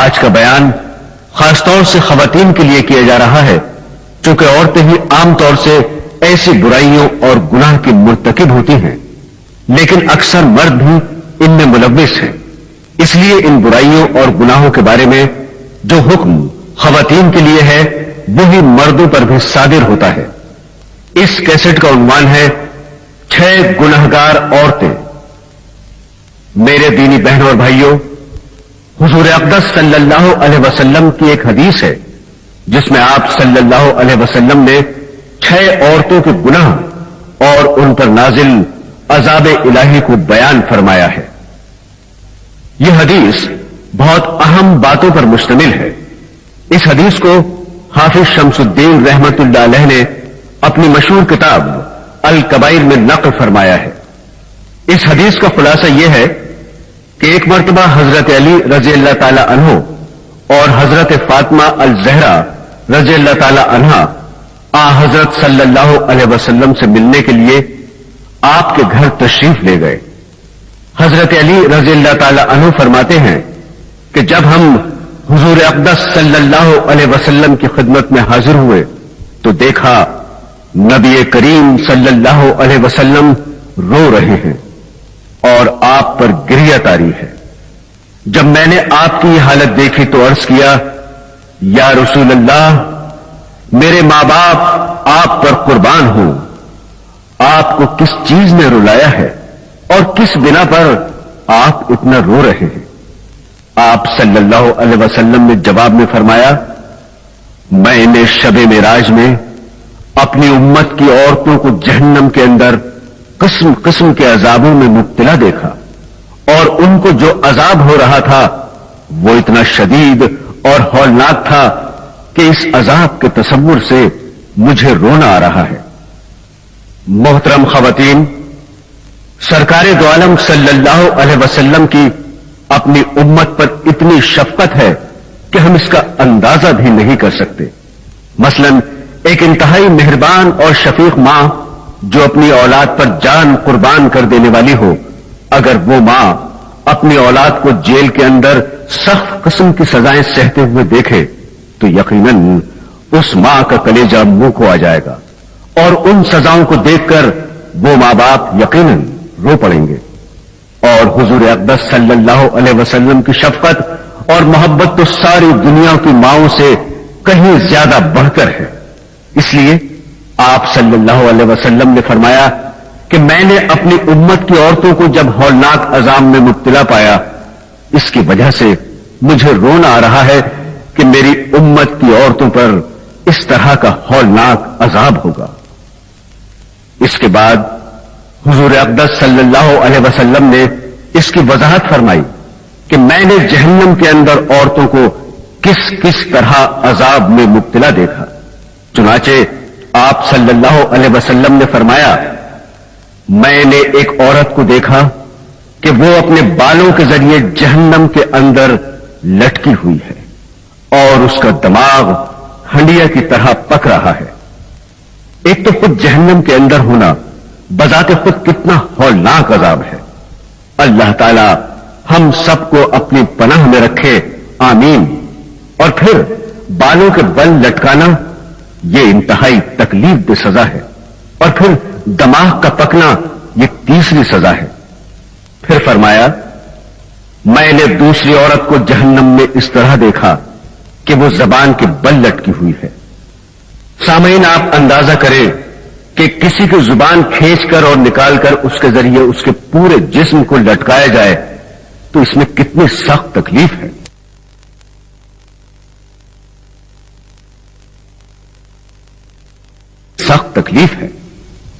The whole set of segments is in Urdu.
آج کا بیان خاص طور سے خواتین کے لیے کیا جا رہا ہے، چونکہ عورتیں ہی عام طور سے ایسی برائیوں اور گناہ کی مرتکب ہوتی ہیں، لیکن اکثر مرد بھی ان میں ملوث ہیں۔ اس لیے ان برائیوں اور گناہوں کے بارے میں جو حکم خواتین کے لیے ہے وہی مردوں پر بھی صادر ہوتا ہے۔ اس کیسٹ کا عنوان ہے 6 گنہگار عورتیں۔ میرے دینی بہنوں اور بھائیوں، حضور اقدس صلی اللہ علیہ وسلم کی ایک حدیث ہے جس میں آپ صلی اللہ علیہ وسلم نے 6 عورتوں کے گناہ اور ان پر نازل عذاب الہی کو بیان فرمایا ہے۔ یہ حدیث بہت اہم باتوں پر مشتمل ہے۔ اس حدیث کو حافظ شمس الدین رحمت اللہ علیہ نے اپنی مشہور کتاب الکبائر میں نقل فرمایا ہے۔ اس حدیث کا خلاصہ یہ ہے کہ ایک مرتبہ حضرت علی رضی اللہ تعالی عنہ اور حضرت فاطمہ الزہرا رضی اللہ تعالی عنہا حضرت صلی اللہ علیہ وسلم سے ملنے کے لیے آپ کے گھر تشریف لے گئے۔ حضرت علی رضی اللہ تعالی عنہ فرماتے ہیں کہ جب ہم حضور اقدس صلی اللہ علیہ وسلم کی خدمت میں حاضر ہوئے تو دیکھا نبی کریم صلی اللہ علیہ وسلم رو رہے ہیں اور آپ پر گریہ طاری ہے۔ جب میں نے آپ کی یہ حالت دیکھی تو عرض کیا، یا رسول اللہ، میرے ماں باپ آپ پر قربان ہوں، آپ کو کس چیز نے رلایا ہے اور کس بنا پر آپ اتنا رو رہے ہیں؟ آپ صلی اللہ علیہ وسلم نے جواب میں فرمایا، میں نے شب معراج میں اپنی امت کی عورتوں کو جہنم کے اندر قسم قسم کے عذابوں میں مبتلا دیکھا، اور ان کو جو عذاب ہو رہا تھا وہ اتنا شدید اور ہولناک تھا کہ اس عذاب کے تصور سے مجھے رونا آ رہا ہے۔ محترم خواتین، سرکار دو عالم صلی اللہ علیہ وسلم کی اپنی امت پر اتنی شفقت ہے کہ ہم اس کا اندازہ بھی نہیں کر سکتے۔ مثلا ایک انتہائی مہربان اور شفیق ماں جو اپنی اولاد پر جان قربان کر دینے والی ہو، اگر وہ ماں اپنی اولاد کو جیل کے اندر سخت قسم کی سزائیں سہتے ہوئے دیکھے تو یقیناً اس ماں کا کلیجہ منہ کو آ جائے گا، اور ان سزاؤں کو دیکھ کر وہ ماں باپ یقیناً رو پڑیں گے۔ اور حضور اقدس صلی اللہ علیہ وسلم کی شفقت اور محبت تو ساری دنیا کی ماؤں سے کہیں زیادہ بڑھ کر ہے۔ اس لیے آپ صلی اللہ علیہ وسلم نے فرمایا کہ میں نے اپنی امت کی عورتوں کو جب ہولناک عذاب میں مبتلا پایا، اس کی وجہ سے مجھے رونا آ رہا ہے کہ میری امت کی عورتوں پر اس طرح کا ہولناک عذاب ہوگا۔ اس کے بعد حضور اقدس صلی اللہ علیہ وسلم نے اس کی وضاحت فرمائی کہ میں نے جہنم کے اندر عورتوں کو کس کس طرح عذاب میں مبتلا دیکھا۔ چنانچہ آپ صلی اللہ علیہ وسلم نے فرمایا، میں نے ایک عورت کو دیکھا کہ وہ اپنے بالوں کے ذریعے جہنم کے اندر لٹکی ہوئی ہے اور اس کا دماغ ہنڈیا کی طرح پک رہا ہے۔ ایک تو خود جہنم کے اندر ہونا بذات خود کتنا ہولناک عذاب ہے۔ اللہ تعالی ہم سب کو اپنی پناہ میں رکھے، آمین۔ اور پھر بالوں کے بل لٹکانا یہ انتہائی تکلیف دہ سزا ہے، اور پھر دماغ کا پکنا یہ تیسری سزا ہے۔ پھر فرمایا، میں نے دوسری عورت کو جہنم میں اس طرح دیکھا کہ وہ زبان کے بل لٹکی ہوئی ہے۔ سامعین، آپ اندازہ کریں کہ کسی کی زبان کھینچ کر اور نکال کر اس کے ذریعے اس کے پورے جسم کو لٹکایا جائے تو اس میں کتنی سخت تکلیف ہے۔ سخت تکلیف ہے۔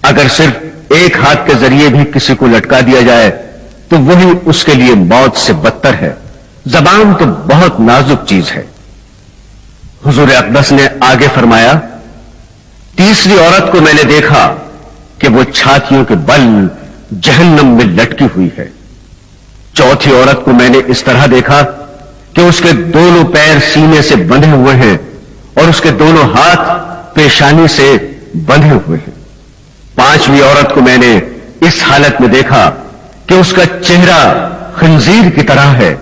اگر صرف ایک ہاتھ کے ذریعے بھی کسی کو لٹکا دیا جائے تو وہی اس کے لیے موت سے بدتر ہے۔ زبان تو بہت نازک چیز ہے۔ حضور اقدس نے آگے فرمایا، تیسری عورت کو میں نے دیکھا کہ وہ چھاتیوں کے بل جہنم میں لٹکی ہوئی ہے۔ چوتھی عورت کو میں نے اس طرح دیکھا کہ اس کے دونوں پیر سینے سے بندھے ہوئے ہیں اور اس کے دونوں ہاتھ پیشانی سے بندھے ہوئے ہیں۔ پانچویں عورت کو میں نے اس حالت میں دیکھا کہ اس کا چہرہ خنزیر کی طرح ہے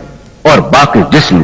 اور باقی جسم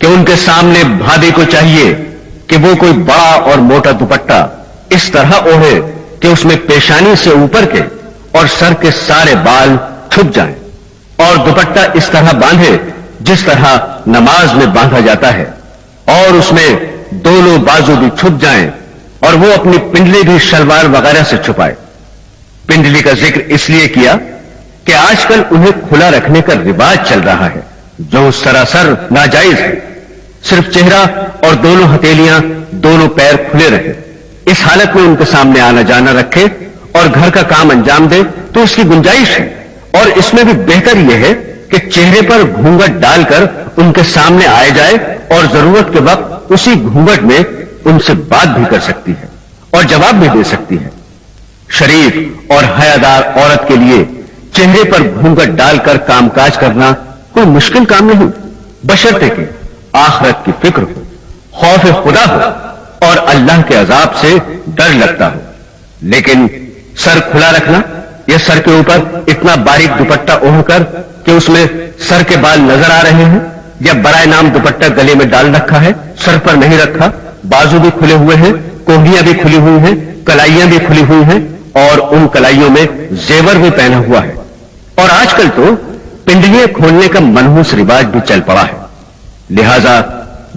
کہ ان کے سامنے بھابی کو چاہیے کہ وہ کوئی بڑا اور موٹا دوپٹہ اس طرح اوڑھے کہ اس میں پیشانی سے اوپر کے اور سر کے سارے بال چھپ جائیں، اور دوپٹہ اس طرح باندھے جس طرح نماز میں باندھا جاتا ہے، اور اس میں دونوں بازو بھی چھپ جائیں، اور وہ اپنی پنڈلی بھی شلوار وغیرہ سے چھپائے۔ پنڈلی کا ذکر اس لیے کیا کہ آج کل انہیں کھلا رکھنے کا رواج چل رہا ہے، جو سراسر ناجائز ہے۔ صرف چہرہ اور دونوں ہتھیلیاں، دونوں پیر کھلے رہے، اس حالت میں ان کے سامنے آنا جانا رکھے اور گھر کا کام انجام دے تو اس کی گنجائش ہے، اور اس میں بھی بہتر یہ ہے کہ چہرے پر گھونگھٹ ڈال کر ان کے سامنے آئے جائے، اور ضرورت کے وقت اسی گھونگھٹ میں ان سے بات بھی کر سکتی ہے اور جواب بھی دے سکتی ہے۔ شریف اور حیادار عورت کے لیے چہرے پر گھونگھٹ ڈال کر کام کاج کرنا کوئی مشکل کام نہیں، بشرطے کہ آخرت کی فکر ہو، خوف خدا ہو اور اللہ کے عذاب سے ڈر لگتا ہو۔ لیکن سر کھلا رکھنا یا سر کے اوپر اتنا باریک دوپٹہ اوڑھ کر کہ اس میں سر کے بال نظر آ رہے ہیں، یا برائے نام دوپٹہ گلے میں ڈال رکھا ہے، سر پر نہیں رکھا، بازو بھی کھلے ہوئے ہیں، کوہنیاں بھی کھلی ہوئی ہیں، کلائیاں بھی کھلی ہوئی ہیں، اور ان کلائیوں میں زیور بھی پہنا ہوا ہے۔ اور آج کل تو پنڈلیاں کھولنے کا منحوس رواج بھی چل پڑا ہے، لہذا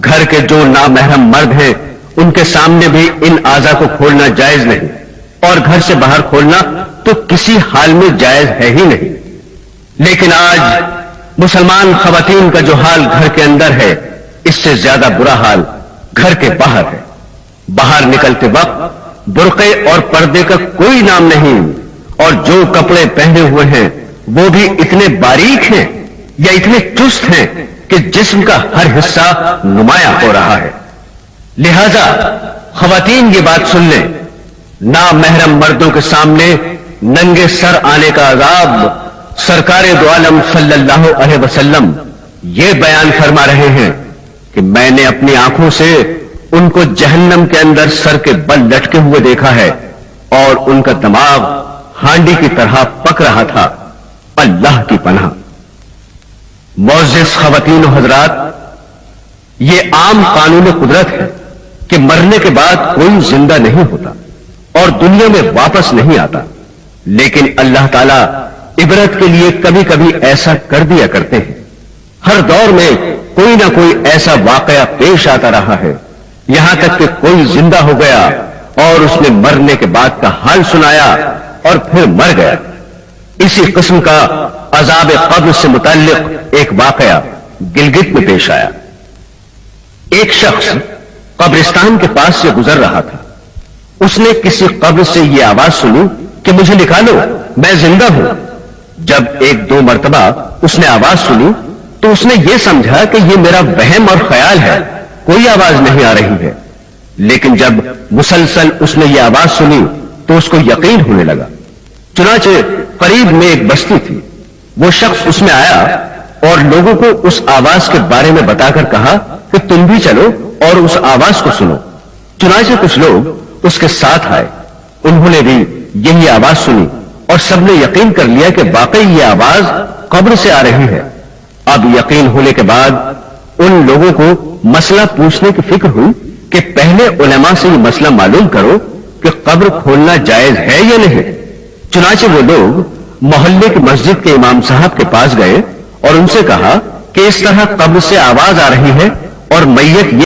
گھر کے جو نامحرم مرد ہیں ان کے سامنے بھی ان اعضاء کو کھولنا جائز نہیں، اور گھر سے باہر کھولنا تو کسی حال میں جائز ہے ہی نہیں۔ لیکن آج مسلمان خواتین کا جو حال گھر کے اندر ہے، اس سے زیادہ برا حال گھر کے باہر ہے۔ باہر نکلتے وقت برقعے اور پردے کا کوئی نام نہیں، اور جو کپڑے پہنے ہوئے ہیں وہ بھی اتنے باریک ہیں یا اتنے چست ہیں کہ جسم کا ہر حصہ نمایاں ہو رہا ہے۔ لہذا خواتین یہ بات سن لیں، نامحرم مردوں کے سامنے ننگے سر آنے کا عذاب سرکار دو عالم صلی اللہ علیہ وسلم یہ بیان فرما رہے ہیں کہ میں نے اپنی آنکھوں سے ان کو جہنم کے اندر سر کے بل لٹکے ہوئے دیکھا ہے، اور ان کا دماغ ہانڈی کی طرح پک رہا تھا۔ اللہ کی پناہ۔ معزز خواتین و حضرات، یہ عام قانون قدرت ہے کہ مرنے کے بعد کوئی زندہ نہیں ہوتا اور دنیا میں واپس نہیں آتا، لیکن اللہ تعالی عبرت کے لیے کبھی کبھی ایسا کر دیا کرتے ہیں۔ ہر دور میں کوئی نہ کوئی ایسا واقعہ پیش آتا رہا ہے، یہاں تک کہ کوئی زندہ ہو گیا اور اس نے مرنے کے بعد کا حال سنایا اور پھر مر گیا۔ اسی قسم کا عذاب قبر سے متعلق ایک واقعہ گلگت میں پیش آیا۔ ایک شخص قبرستان کے پاس سے گزر رہا تھا، اس نے کسی قبر سے یہ آواز سنی کہ مجھے نکالو، میں زندہ ہوں۔ جب ایک دو مرتبہ اس نے آواز سنی تو اس نے یہ سمجھا کہ یہ میرا وہم اور خیال ہے، کوئی آواز نہیں آ رہی ہے۔ لیکن جب مسلسل اس نے یہ آواز سنی تو اس کو یقین ہونے لگا۔ چنانچہ قریب میں ایک بستی تھی، وہ شخص اس میں آیا اور لوگوں کو اس آواز کے بارے میں بتا کر کہا کہ تم بھی چلو اور اس آواز کو سنو۔ چنانچہ کچھ لوگ اس کے ساتھ آئے، انہوں نے بھی یہی آواز سنی اور سب نے یقین کر لیا کہ واقعی یہ آواز قبر سے آ رہی ہے۔ اب یقین ہونے کے بعد ان لوگوں کو مسئلہ پوچھنے کی فکر ہوئی کہ پہلے علماء سے یہ مسئلہ معلوم کرو کہ قبر کھولنا جائز ہے یا نہیں۔ چنانچہ وہ لوگ محلے کی مسجد کے امام صاحب کے پاس گئے اور ان سے کہا کہ اس طرح قبر سے آواز آ رہی ہے اور میت یہ